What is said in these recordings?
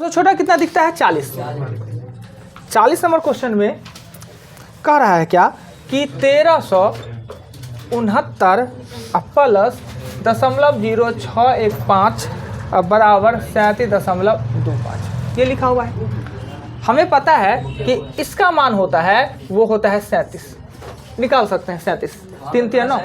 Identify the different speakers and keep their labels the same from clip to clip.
Speaker 1: तो छोटा कितना दिखता है 40। 40 नंबर क्वेश्चन में कह रहा है क्या कि 1369 प्लस 0.0615 बराबर 37.25 ये लिखा हुआ है। हमें पता है कि इसका मान होता है वो होता है 37, निकाल सकते हैं 37 3 3 9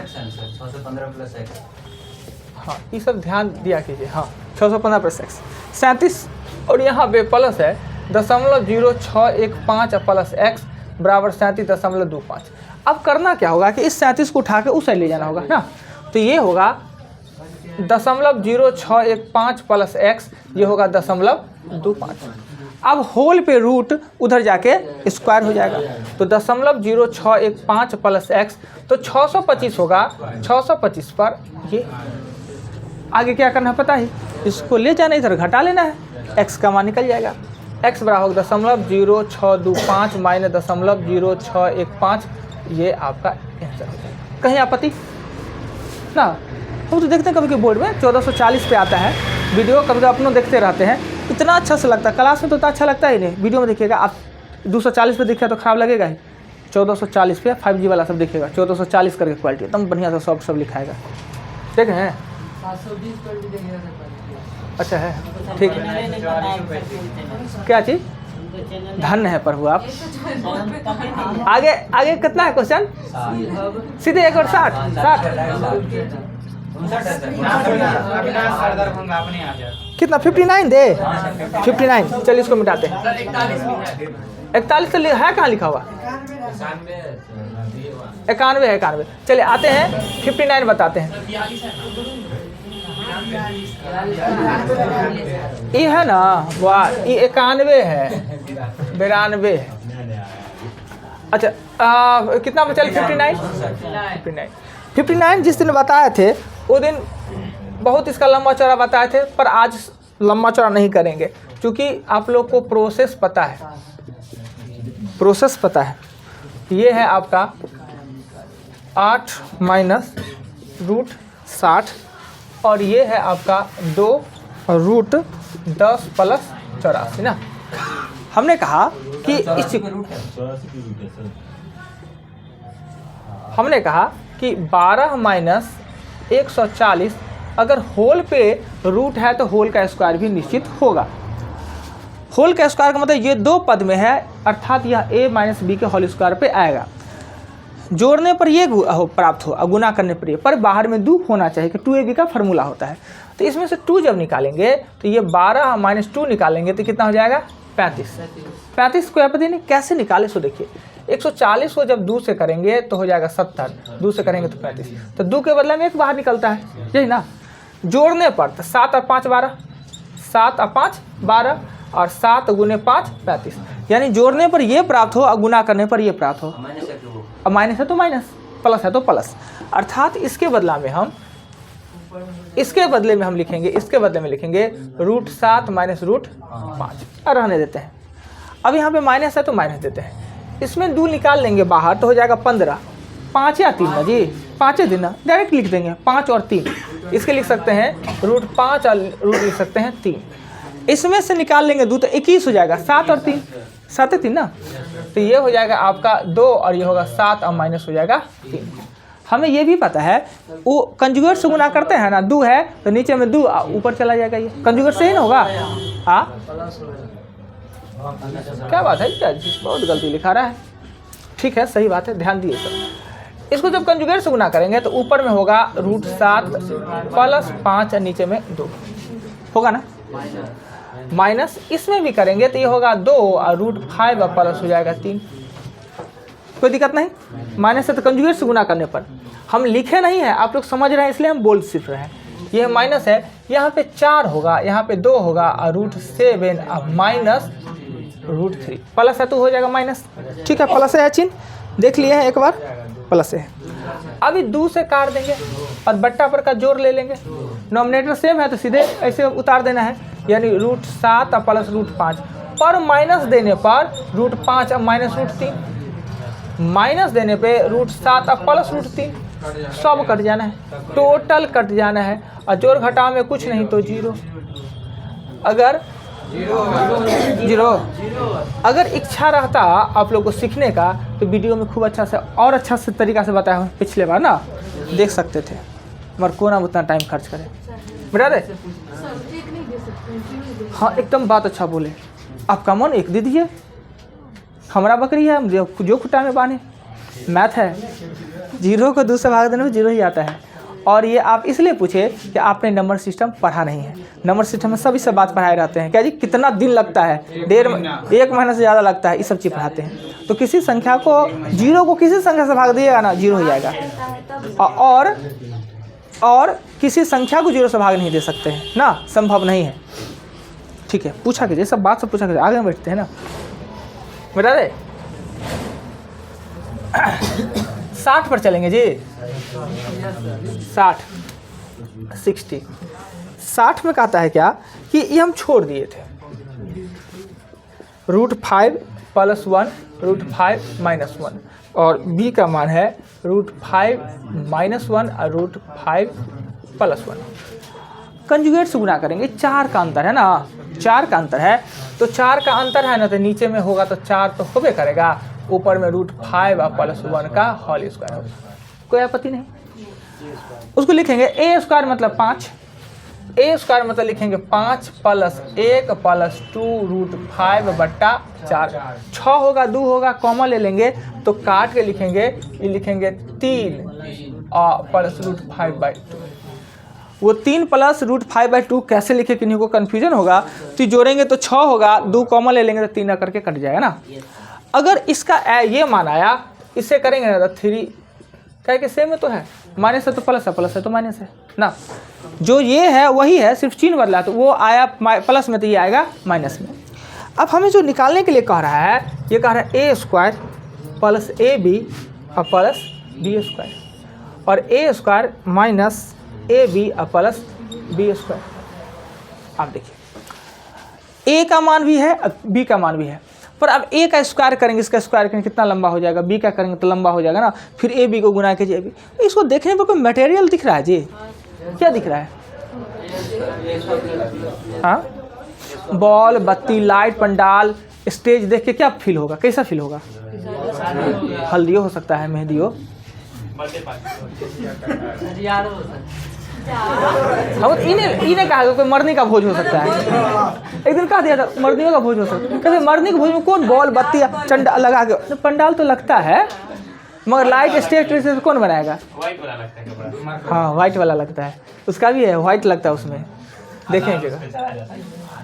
Speaker 1: हाँ ये सब ध्यान दिया कीजिए। हाँ 615 प्लस x 37 और यहाँ पे प्लस है 0.0615 प्लस x बराबर 37.25। अब करना क्या होगा कि इस 37 को उठा के उस साइड ले जाना होगा ना, तो ये होगा 0.0615 प्लस x, ये होगा 0.25। अब होल पे रूट उधर जाके स्क्वायर हो जाएगा, तो 0.0615 प्लस x तो 625 होगा। 625 पर ये आगे क्या करना है पता है, इसको ले जाना इधर घटा लेना है, x का मान निकल जाएगा। x बराबर 0.0625 माइनस 0.0615, ये आपका आंसर हो जाएगा। कहीं आपत्ति ना? हम तो देखते हैं कभी कभी बोर्ड में 1440 पे आता है, वीडियो कभी कभी अपनों देखते रहते हैं, इतना अच्छा से लगता है। क्लास में तो इतना अच्छा लगता ही नहीं, वीडियो में देखिएगा आप 240 पे देखिएगा तो खराब लगेगा ही। 1440 पे 5G वाला सब देखिएगा, 1440 करके क्वालिटी एकदम बढ़िया सा सब लिखाएगा, देखें हैं। अच्छा है, ठीक है। क्या चीज़? धन्य है प्रभु आप। आगे आगे कितना है क्वेश्चन? सीधे 1 और 60 कितना 59 दे 59। चलिए इसको मिटाते हैं। 41 तो है कहाँ लिखा हुआ? 91 है 91। चलिए आते हैं 59 बताते हैं। ये है ना, वाह ये 91 है 92 है। अच्छा कितना बचा? 59 जिस दिन बताए थे वो दिन बहुत इसका लंबा चौड़ा बताए थे, पर आज लंबा चौड़ा नहीं करेंगे क्योंकि आप लोग को प्रोसेस पता है। प्रोसेस पता है, ये है आपका 8 माइनस रूट 60 और ये है आपका 2 रूट 10 प्लस 84 ना। हमने कहा कि हमने कहा कि 12 माइनस 140 अगर होल पे रूट है तो होल का स्क्वायर भी निश्चित होगा। होल का स्क्वायर का मतलब ये दो पद में है, अर्थात यह a माइनस बी के होल स्क्वायर पे आएगा। जोड़ने पर ये प्राप्त हो, गुना करने पर ये, पर बाहर में 2 होना चाहिए कि 2ab का फार्मूला होता है। तो इसमें से 2 जब निकालेंगे तो ये 12 माइनस 2 निकालेंगे तो कितना हो जाएगा? 35 को आपत्ति नहीं, कैसे निकाले सो देखिए। 140 को जब 2 से करेंगे तो हो जाएगा 70, 2 से करेंगे तो 35, तो 2 के बदले में 1 बाहर निकलता है, यही ना। जोड़ने पर तो 7 और 5 12, 7 और 5 12 और 7 गुने 5 35, यानी जोड़ने पर ये प्राप्त हो और गुना करने पर ये प्राप्त हो। अब माइनस है तो माइनस, प्लस है तो प्लस, अर्थात इसके बदला में हम इसके बदले में लिखेंगे रूट 7 माइनस रूट 5 और रहने देते हैं। अब यहाँ पे माइनस है तो माइनस देते हैं, इसमें 2 निकाल लेंगे बाहर तो हो जाएगा 15। 5 या 3 ना जी, 5 दिन ना, डायरेक्ट लिख देंगे 5 और 3। इसके लिख सकते हैं रूट 5 और रूट लिख सकते हैं 3। इसमें से निकाल लेंगे 2 तो 21 हो जाएगा, 7 और 3 7 3 ना, तो ये हो जाएगा आपका 2 और ये होगा 7 और माइनस हो जाएगा 3। हमें ये भी पता है वो कंजुगेट से गुना करते हैं ना, 2 है तो नीचे में 2 ऊपर चला जाएगा, ये कंजुगेट से ही ना होगा। हाँ क्या बात है, क्या बहुत गलती लिखा रहा है। ठीक है सही बात है, ध्यान दिए सर। इसको जब कंजुगेट से गुना करेंगे तो ऊपर में होगा रूट 7 प्लस 5 और नीचे में 2 होगा ना, माइनस इसमें भी करेंगे तो ये होगा 2 और रूट 5 और प्लस हो जाएगा 3। कोई दिक्कत नहीं, माइनस है तो कंजुगेट से गुना करने पर हम लिखे नहीं है, आप लोग समझ रहे हैं इसलिए हम बोल सिर्फ रहे हैं। ये माइनस है, यहाँ पे 4 होगा, यहाँ पे 2 होगा और रूट 7 और माइनस रूट 3, प्लस है तो हो जाएगा माइनस। ठीक है, प्लस है चिन्ह देख लिए हैं एक बार, प्लस है। अभी 2 से काट देंगे और बट्टा पर का जोड़ ले लेंगे, नॉमिनेटर सेम है तो सीधे ऐसे उतार देना है, यानी रूट 7 और प्लस रूट 5 पर माइनस देने पर रूट 5 और माइनस रूट 3, माइनस देने पे रूट 7 और प्लस रूट 3, सब कट जाना है, टोटल कट जाना है और जोड़ घटाव में कुछ नहीं तो 0। अगर जीरो। अगर इच्छा रहता आप लोग को सीखने का तो वीडियो में खूब अच्छा से और अच्छा से तरीका से बताया हूँ, पिछले बार ना देख सकते थे, मगर कौन अब उतना टाइम खर्च करे। बेटा दे हाँ एकदम बात अच्छा बोले, आपका मन एक दे दिए, हमारा बकरी है, जो खुटा में बांधे। मैथ है, जीरो को 2 से भाग देने में जीरो ही आता है। और ये आप इसलिए पूछे कि आपने नंबर सिस्टम पढ़ा नहीं है। नंबर सिस्टम में सभी सब बात पढ़ाए रहते हैं। क्या जी कितना दिन लगता है, 1 महीना से ज़्यादा लगता है, ये सब चीज़ पढ़ाते हैं। तो किसी संख्या को, जीरो को किसी संख्या से भाग दिएगा ना, जीरो हो जाएगा। और किसी संख्या को जीरो से भाग नहीं दे सकते हैं ना, संभव नहीं है। ठीक है, पूछा कीजिए, सब बात सब पूछा कीजिए, आगे बैठते हैं ना। बेटा दे 60 पर चलेंगे जी। 60 में कहता है क्या कि ये हम छोड़ दिए थे, √5 + 1 √5 - 1, और b का मान है √5 - 1 और √5 + 1। कंजुगेट से गुना करेंगे, 4 का अंतर है ना, 4 का अंतर है, तो 4 का अंतर है ना, तो नीचे में होगा तो 4 तो होबे करेगा, ऊपर में √5 और +1 का होल स्क्वायर होगा। कोई आपत्ति नहीं। उसको लिखेंगे a² मतलब 5, a² मतलब लिखेंगे 5 + 1 + 2 √5/4। 6 होगा, 2 होगा, कॉमन ले लेंगे तो काट के लिखेंगे, ये लिखेंगे 3 + √5/2। वो 3 + √5/2 कैसे लिखे, किन्हीं को कन्फ्यूजन होगा तो जोड़ेंगे तो 6 होगा, 2 कॉमन ले लेंगे तो 3 करके कट जाएगा ना। अगर इसका ये मान आया, इससे करेंगे ना तो 3, क्या कि सेम में तो है, माइनस है तो प्लस है, प्लस है तो माइनस है ना, जो ये है वही है, सिर्फ चिन्ह बदला, तो वो आया प्लस में तो ये आएगा माइनस में। अब हमें जो निकालने के लिए कह रहा है, ये कह रहा है a² + ab और +b², और a² - ab और +b²। आप देखिए a का मान भी है, b का मान भी है, पर अब a का स्क्वायर करेंगे, इसका स्क्वायर करेंगे कितना लंबा हो जाएगा, b का करेंगे तो लंबा हो जाएगा ना, फिर ए बी को गुना कीजिए b। इसको देखने पर कोई मटेरियल दिख रहा है जी, क्या दिख रहा है? हाँ, बॉल, बत्ती, लाइट, पंडाल, स्टेज देख के क्या फील होगा, कैसा फील होगा? हल्दियो हो सकता है, मेहंदियो, हम इन्हें कहा कोई मरने का भोज हो सकता है। एक दिन कहा दिया था मरनियों का भोज हो सकता है, कहते मरने के भोज में कौन बॉल बत्ती चंडा लगा के, पंडाल तो लगता है मगर लाइट स्टेज से कौन बनाएगा? व्हाइट वाला लगता है। हाँ व्हाइट वाला लगता है, उसका भी है व्हाइट लगता है उसमें, देखेंगे।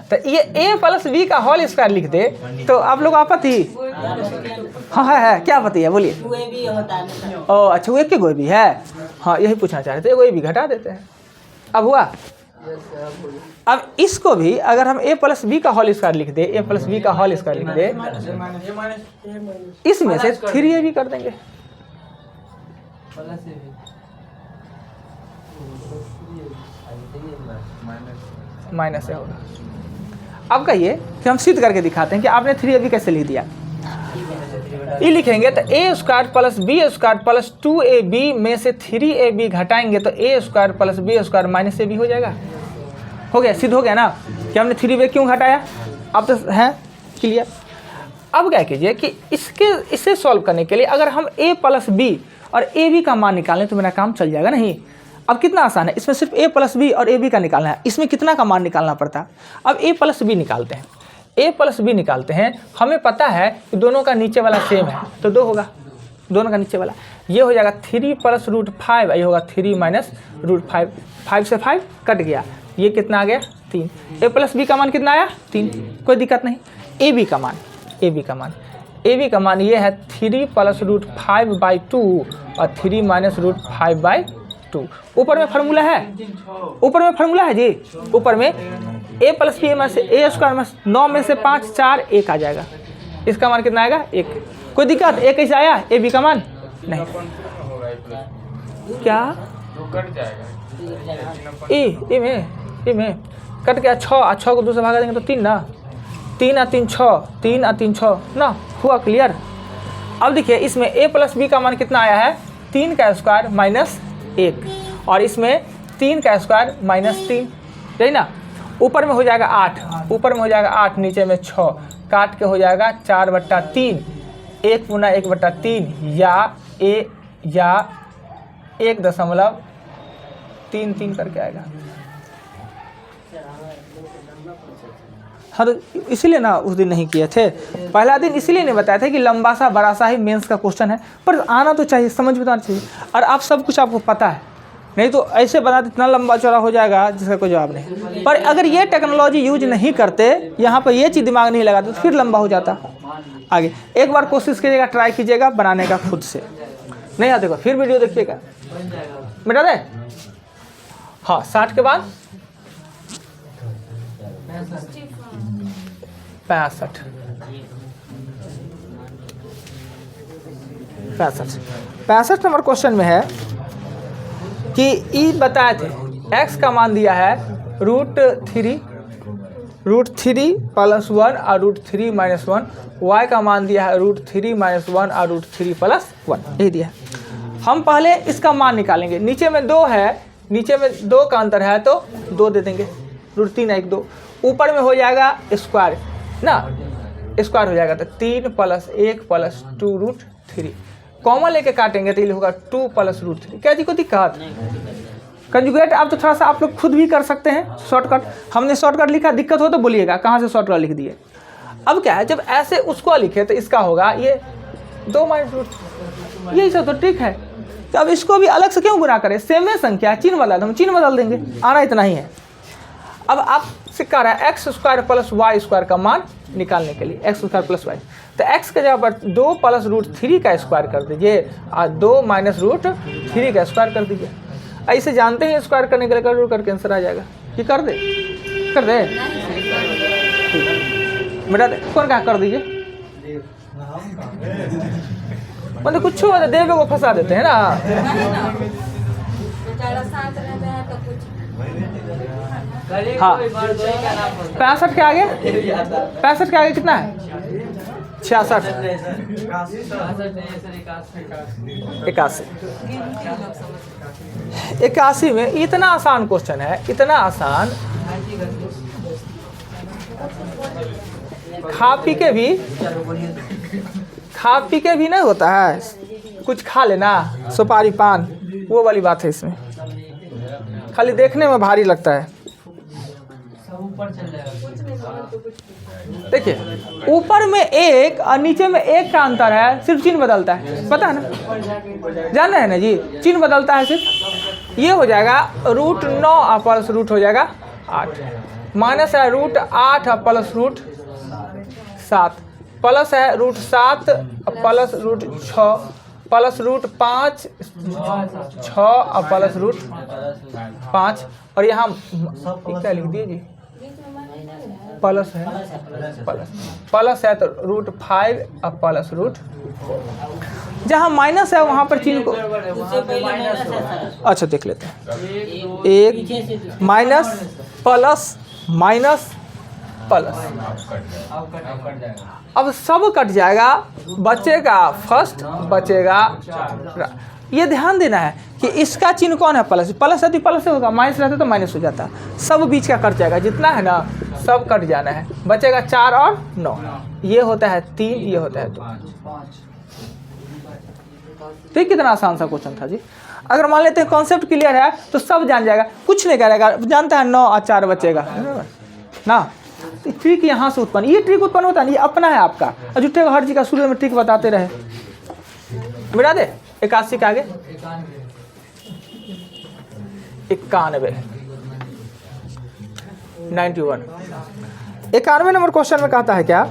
Speaker 1: तो ये a + b का होल स्क्वायर लिख दे तो आप लोग आपत्ति? हाँ है क्या आपत्ति है, बोलिए। ओ अच्छा, वो एक कोई भी है, हाँ यही पूछना चाह रहे थे, कोई भी घटा देते हैं। अब हुआ, अब इसको भी अगर हम a + b का होल स्क्वायर लिख दे, a + b का होल स्क्वायर लिख दे, इसमें से 3ab कर देंगे, माइनस से होगा। अब कहिए कि हम सिद्ध करके दिखाते हैं कि आपने 3ab कैसे लिख दिया। ये लिखेंगे तो a² + b² + 2ab में से 3ab घटाएंगे तो a² + b² - ab हो जाएगा। हो गया, सिद्ध हो गया ना कि हमने 3ab क्यों घटाया, अब तो है क्लियर। अब क्या कीजिए कि इसे सॉल्व करने के लिए अगर हम a + b और ab का मान निकालें तो मेरा काम चल जाएगा नहीं। अब कितना आसान है, इसमें सिर्फ a + b और ab का निकालना है, इसमें कितना का मान निकालना पड़ता है। अब a + b निकालते हैं, a + b निकालते हैं, हमें पता है कि दोनों का नीचे वाला सेम है तो 2 होगा, दोनों का नीचे वाला, ये हो जाएगा 3 + √5, ये होगा 3 - √5, 5 से 5 कट गया, ये कितना आ गया 3। a + b का मान कितना आया 3, कोई दिक्कत नहीं। ab का मान ये है 3 + √5/2 और 3 - √5/2। ऊपर में फार्मूला है, जी, ऊपर में a + b में से a² 9 में से 5 4 1 आ जाएगा, इसका मान कितना आएगा 1। कोई दिक्कत, 1 कैसे आया ए बी का मान नहीं, क्या कट जाएगा ए में कट गया 6 को 2 से भागा देंगे तो 3 ना, 3 और 3 6, 3 और 3 6 ना, हुआ क्लियर। अब देखिए इसमें a + b का मान कितना आया है 3 का स्क्वायर - 1, और इसमें 3 का स्क्वायर - 3, यही ना। ऊपर में हो जाएगा 8, ऊपर में हो जाएगा 8, नीचे में 6, काट के हो जाएगा 4/3, 1 गुना 1/3 या 1.33 करके आएगा। हाँ, तो इसीलिए ना उस दिन नहीं किए थे, पहला दिन इसीलिए नहीं बताया था कि लंबा सा बड़ा सा ही मेंस का क्वेश्चन है, पर आना तो चाहिए, समझ में तो आना चाहिए, और आप सब कुछ आपको पता है, नहीं तो ऐसे बना इतना लंबा चौड़ा हो जाएगा जिसका कोई जवाब नहीं। पर अगर ये टेक्नोलॉजी यूज नहीं करते, यहाँ पर ये चीज़ दिमाग नहीं लगाते तो फिर लंबा हो जाता। आगे एक बार कोशिश कीजिएगा, ट्राई कीजिएगा बनाने का खुद से, नहीं आते को फिर वीडियो देखिएगा, मिटा दे। हाँ, 60 के बाद 65 नंबर क्वेश्चन में है कि ई बताए थे x का मान दिया है √3 +1 और √3 - 1, y का मान दिया है √3 - 1 और √3 + 1, यही दिया है। हम पहले इसका मान निकालेंगे, नीचे में 2 है, नीचे में 2 का अंतर है तो 2 दे देंगे, √3 1 2, ऊपर में हो जाएगा स्क्वायर ना, स्क्वायर हो जाएगा तो 3 + 1 + 2 √3, कॉमन लेके काटेंगे तो ये होगा 2 + √3। क्या जी को दिक्कत? कंजुगेट आप तो थोड़ा सा आप लोग खुद भी कर सकते हैं, शॉर्टकट हमने शॉर्टकट लिखा, दिक्कत हो तो बोलिएगा कहाँ से शॉर्टकट लिख दिए। अब क्या है, जब ऐसे उसको लिखे तो इसका होगा ये 2 - √3, यही सब तो ठीक है, तो अब इसको भी अलग से क्यों गुना करें, सेम है संख्या, चिन्ह बदल, हम चिन्ह बदल देंगे, आना इतना ही है। अब आप से कह रहा है x² + y² का मान निकालने के लिए, x² + y, तो x के जगह पर 2 + √3 का स्क्वायर कर दीजिए और 2 - √3 का स्क्वायर कर दीजिए। ऐसे जानते हैं स्क्वायर करने के लिए करके आंसर आ जाएगा, कि कर दे बेटा, कौन कहा कर दीजिए, मतलब कुछ देवे को फंसा देते हैं ना। हाँ, 65 के आगे, 65 के आगे कितना है, 66, 81 में इतना आसान क्वेश्चन है, इतना आसान, खा पी के भी नहीं होता है, कुछ खा लेना, सुपारी पान, वो वाली बात है इसमें, खाली देखने में भारी लगता है। देखिए ऊपर में 1 और नीचे में 1 का अंतर है, सिर्फ चिन्ह बदलता है, पता है ना, जान रहे हैं ना जी, चिन्ह बदलता है सिर्फ, ये हो जाएगा √9 और प्लस रूट हो जाएगा 8, माइनस है √8 और प्लस √7, प्लस है √7 प्लस √6 प्लस +5 6 और प्लस √5, और यहाँ क्या लिख दिए जी, प्लस है तो √5 और प्लस √4, जहाँ माइनस है वहाँ पर चिन्ह को, अच्छा देख लेते हैं, 1 माइनस प्लस माइनस प्लस, अब सब कट जाएगा, बचेगा फर्स्ट, बचेगा, ये ध्यान देना है कि इसका चिन्ह कौन है, प्लस, प्लस है तो प्लस होगा, माइनस रहता तो माइनस हो जाता, सब बीच का कट जाएगा, जितना है ना सब कट जाना है, बचेगा 4 और 9, ये होता है 3, ये होता है 2। तो कितना आसान सा क्वेश्चन था जी। अगर मान लेते हैं कॉन्सेप्ट क्लियर है तो सब जान जाएगा, कुछ नहीं करेगा, जानता है 9 और 4 बचेगा ना। ट्रिक यहाँ से उत्पन्न, ये ट्रिक उत्पन्न होता है, ये अपना है आपका, और झूठे हर चीज का शुरू में ट्रिक बताते रहे। मिटा दे 81 के आगे 91, 91 नंबर क्वेश्चन में कहता है क्या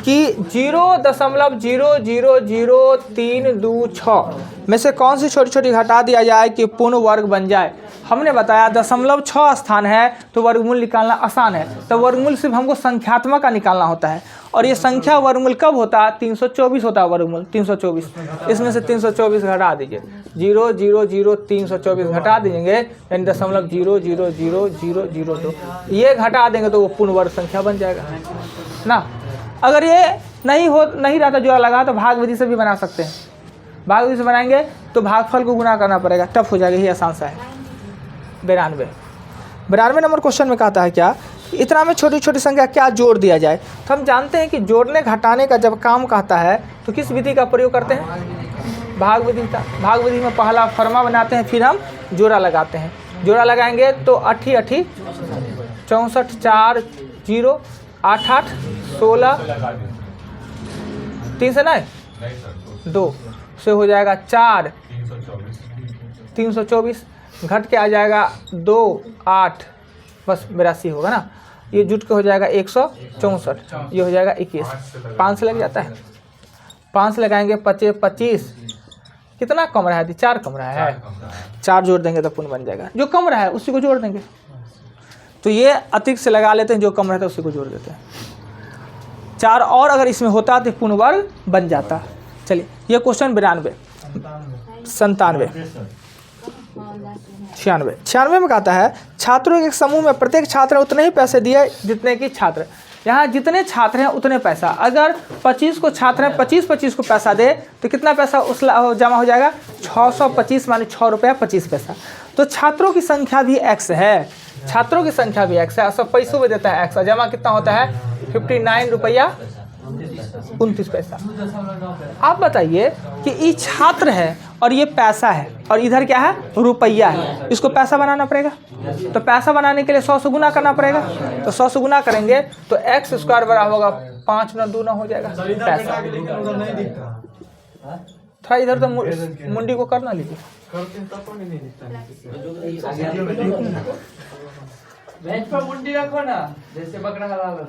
Speaker 1: कि 0.0000326 में से कौन सी छोटी छोटी घटा दिया जाए कि पूर्ण वर्ग बन जाए। हमने बताया 0.6 स्थान है तो वर्गमूल निकालना आसान है, तो वर्गमूल सिर्फ हमको संख्यात्मक का निकालना होता है, और ये संख्या वर्गमूल कब होता है, 324 होता है वर्गमूल, 324, इसमें से 324 घटा दीजिए, 0.00324 घटा दीजिए, यानी 0.00002, ये घटा देंगे तो वो पूर्ण वर्ग संख्या बन जाएगा ना। अगर ये नहीं रहता जोड़ा लगा तो भाग विधि से भी बना सकते हैं, भाग विधि से बनाएंगे तो भागफल को गुना करना पड़ेगा, टफ हो जाएगा, ये आसान सा है। 92 92 नंबर क्वेश्चन में कहता है क्या, इतना में छोटी छोटी संख्या क्या जोड़ दिया जाए। तो हम जानते हैं कि जोड़ने घटाने का जब काम कहता है तो किस विधि का प्रयोग करते हैं, भाग विधि का। भाग विधि में पहला फर्मा बनाते हैं, फिर हम जोड़ा लगाते हैं। जोड़ा लगाएंगे तो 8 64 4 0 8 8 16 3 से नहीं 2 से हो जाएगा 4 324, घट के आ जाएगा 2 8 बस 82 होगा ना। ये जुट के हो जाएगा 164, ये हो जाएगा 21, 5 से लग जाता है। 5 से लगाएंगे 25, कितना कम रहा है, 4 कम रहा है, 4 जोड़ देंगे तो पूर्ण बन जाएगा। जो कम रहा है उसी को जोड़ देंगे। तो ये अतिरिक्त से लगा लेते हैं, जो कम रहता है उसी को जोड़ देते हैं। 4 और अगर इसमें होता तो पूर्ण वर्ग बन जाता। चलिए ये क्वेश्चन 92 97 96 में कहता है, छात्रों के एक समूह में प्रत्येक छात्र ने उतने ही पैसे दिए जितने कि छात्र। यहाँ जितने छात्र हैं उतने पैसा। अगर 25 को छात्र हैं, 25 को पैसा दे तो कितना पैसा उस जमा हो जाएगा, 625 माने 6 रुपया 25 पैसा। तो छात्रों की संख्या भी x है, छात्रों की संख्या भी x है, सब पैसों में देता है x। जमा कितना होता है, 59 रुपया 29 पैसा। आप बताइए कि ये छात्र है और ये पैसा है और इधर क्या है, रुपया है। इसको पैसा बनाना पड़ेगा, तो पैसा बनाने के लिए 100 से गुना करना पड़ेगा। तो 100 से गुना करेंगे तो x स्क्वायर बराबर होगा 5 × 2 हो जाएगा पैसा। थोड़ा इधर तो मुंडी को करना लीजिए। बेंच पर मुंडी रखो ना, जैसे बकरा हलाल होता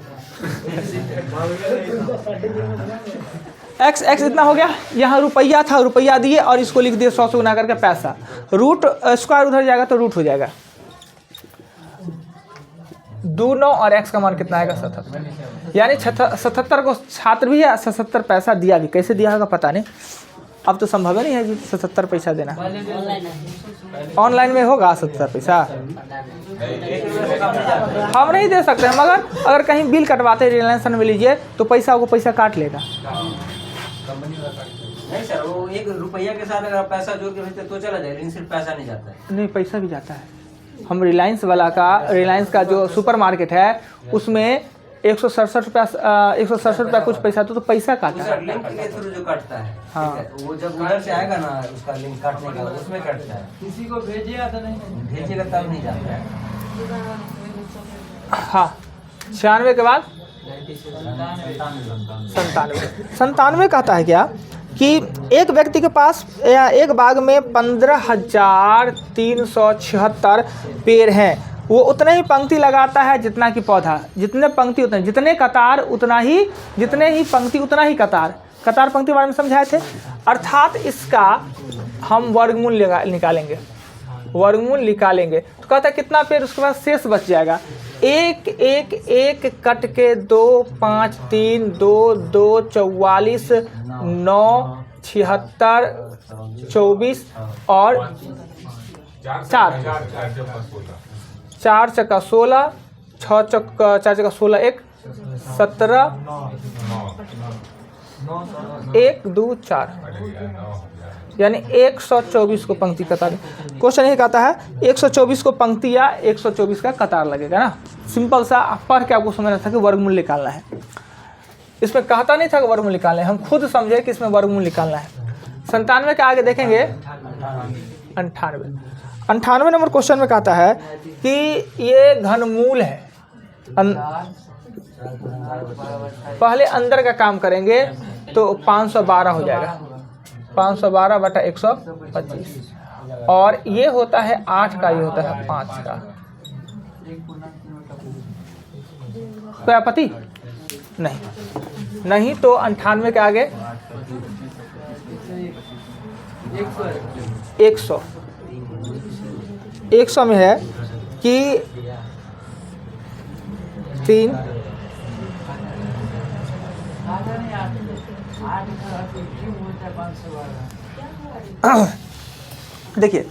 Speaker 1: है। x इतना हो गया, यहाँ रुपया था, रुपया दिए और इसको लिख दिए 100 से गुना करके पैसा। रूट स्क्वायर उधर जाएगा तो रूट हो जाएगा 2 9 और x का मान कितना आएगा 77। यानी 77 को छात्र भी है, 77 पैसा दिया भी। कैसे दिया होगा पता नहीं, अब तो संभव नहीं है जी 77 पैसा देना। ऑनलाइन में होगा 77 पैसा, हम नहीं दे सकते हैं। मगर अगर कहीं बिल कटवाते हैं रिलायंस में लीजिए तो पैसा वो पैसा काट लेगा।
Speaker 2: नहीं सर, वो 1 रुपया के साथ अगर पैसा जोड़ के भेजते तो चला जाए, लेकिन सिर्फ पैसा नहीं जाता है।
Speaker 1: नहीं, पैसा भी जाता है। हम रिलायंस वाला का, रिलायंस का जो सुपर मार्केट है उसमें 167 रुपया कुछ पैसा तो पैसा काटा है।
Speaker 2: लिंक के थ्रू जो कटता है,
Speaker 1: हाँ,
Speaker 2: वो जब उधर से आएगा ना उसका लिंक काटने का, उसमें कटता है।
Speaker 3: किसी को भेजिएगा तो नहीं
Speaker 2: भेजिएगा तब नहीं जाता है।
Speaker 1: हाँ 96 के बाद 97 कहता है क्या कि एक व्यक्ति के पास एक बाग में 15,376 पेड़ हैं। वो उतने ही पंक्ति लगाता है जितना कि पौधा। जितने पंक्ति उतने, जितने कतार उतना ही, जितने ही पंक्ति उतना ही कतार। कतार पंक्ति बारे में समझाए थे। अर्थात इसका हम वर्गमूल निकालेंगे, वर्गमूल निकालेंगे तो कहता है कितना पेड़, उसके बाद शेष बच जाएगा। 1 1 1 कट के 2 5 3 2 2 44 9 76 24 और 4 चक्का 16, 6 चक्का 4 चक्का 16 1 17 1 2 4 यानी 124 को पंक्ति कतार। क्वेश्चन ये कहता है 124 को पंक्ति या 124 का कतार लगेगा ना। सिंपल सा पढ़ के आपको समझना था कि वर्गमूल निकालना है। इसमें कहता नहीं था कि वर्गमूल निकालना है, हम खुद समझे कि इसमें वर्गमूल निकालना है। 97 के आगे देखेंगे 98 नंबर क्वेश्चन में कहता है कि ये घनमूल है। पहले अंदर का काम करेंगे तो 512 हो जाएगा, 512 बटा 125 और ये होता है 8 का, ये होता है 5 का। कोई आपत्ति नहीं तो 98 के आगे 100 में है कि 3 देखिए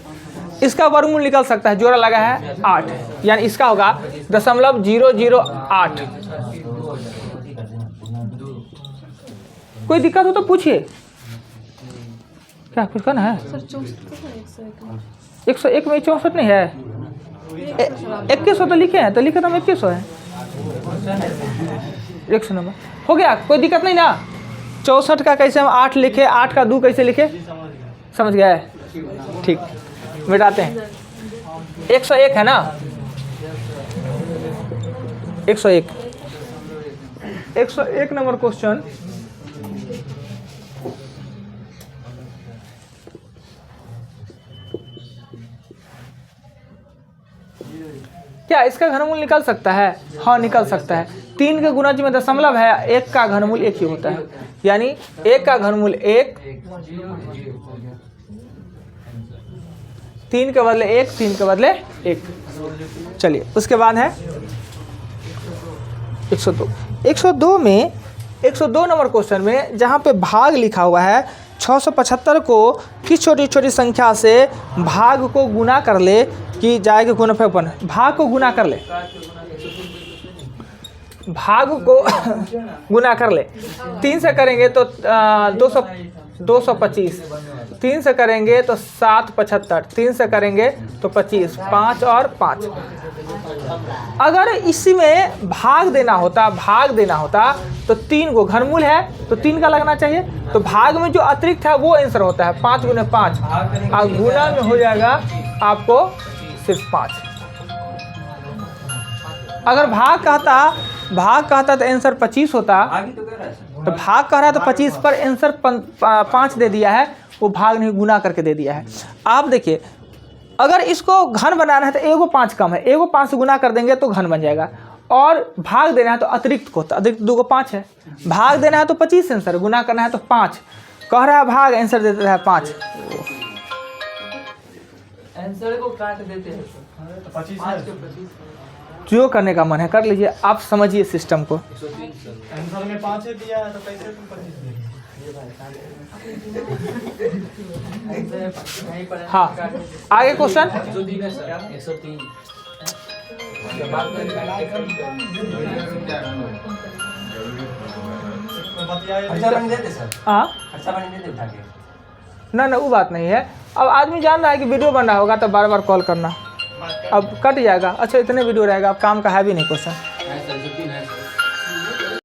Speaker 1: इसका वर्गमूल निकल सकता है। जोड़ा लगा है 8, यानी इसका होगा 0.008। कोई दिक्कत हो तो पूछिए। क्या कुछ कहना है? 101 में 64 नहीं है? 2100 तो लिखे हैं, तो लिखे तो हम 2100 है। 100 नंबर हो गया, कोई दिक्कत नहीं ना। 64 का कैसे हम 8 लिखे, 8 का 2 कैसे लिखे, समझ गए? ठीक, मिटाते हैं। 101 है ना, 101 नंबर क्वेश्चन। क्या इसका घनमूल निकल सकता है? हाँ निकल सकता है। 3 के गुणज में दशमलव है, 1 का घनमूल 1 ही होता है, यानी 1 का घनमूल 1, 3 के बदले 1, 3 के बदले 1। चलिए उसके बाद है 102। 102 में 102 नंबर क्वेश्चन में जहाँ पे भाग लिखा हुआ है, 675 को किस छोटी छोटी संख्या से भाग को गुना कर ले कि जाएगा गुणनफल। भाग को गुना कर ले, भाग को गुना कर ले। 3 से करेंगे तो 225, 3 से करेंगे तो 7 75, 3 से करेंगे तो 25, 5 और 5। अगर इसी में भाग देना होता तो 3 को घनमूल है तो 3 का लगना चाहिए, तो भाग में जो अतिरिक्त है वो आंसर होता है 5 गुने 5, और गुना में हो जाएगा आपको सिर्फ 5। अगर भाग कहता तो आंसर 25 होता, तो भाग कह रहा है तो 25 पर आंसर 5 दे दिया है, वो भाग नहीं गुना करके दे दिया है। आप देखिए, अगर इसको घन बनाना है तो एगो 5 कम है, एगो 5 से गुना कर देंगे तो घन बन जाएगा, और भाग देना है तो अतिरिक्त को, तो अतिरिक्त 2 को 5 है, भाग देना है तो 25 आंसर, गुना करना है तो 5, कह रहा है भाग, आंसर दे देता है 5।
Speaker 3: आंसर को काट देते हैं तो 25
Speaker 1: जो करने का मन है कर लीजिए, आप समझिए सिस्टम को।
Speaker 4: आंसर में 5 दिया है तो कैसे तुम 25 दे दिए?
Speaker 1: हाँ आगे क्वेश्चन।
Speaker 3: 103
Speaker 2: खर्चा पानी देते सर,
Speaker 1: हाँ
Speaker 2: खर्चा पानी देते उठा के।
Speaker 1: ना वो बात नहीं है। अब आदमी जान रहा है कि वीडियो बन रहा होगा तो बार बार कॉल करना, अब कट जाएगा। अच्छा इतने वीडियो रहेगा, अब काम का है भी नहीं क्वेश्चन।
Speaker 3: है सर, 103 है।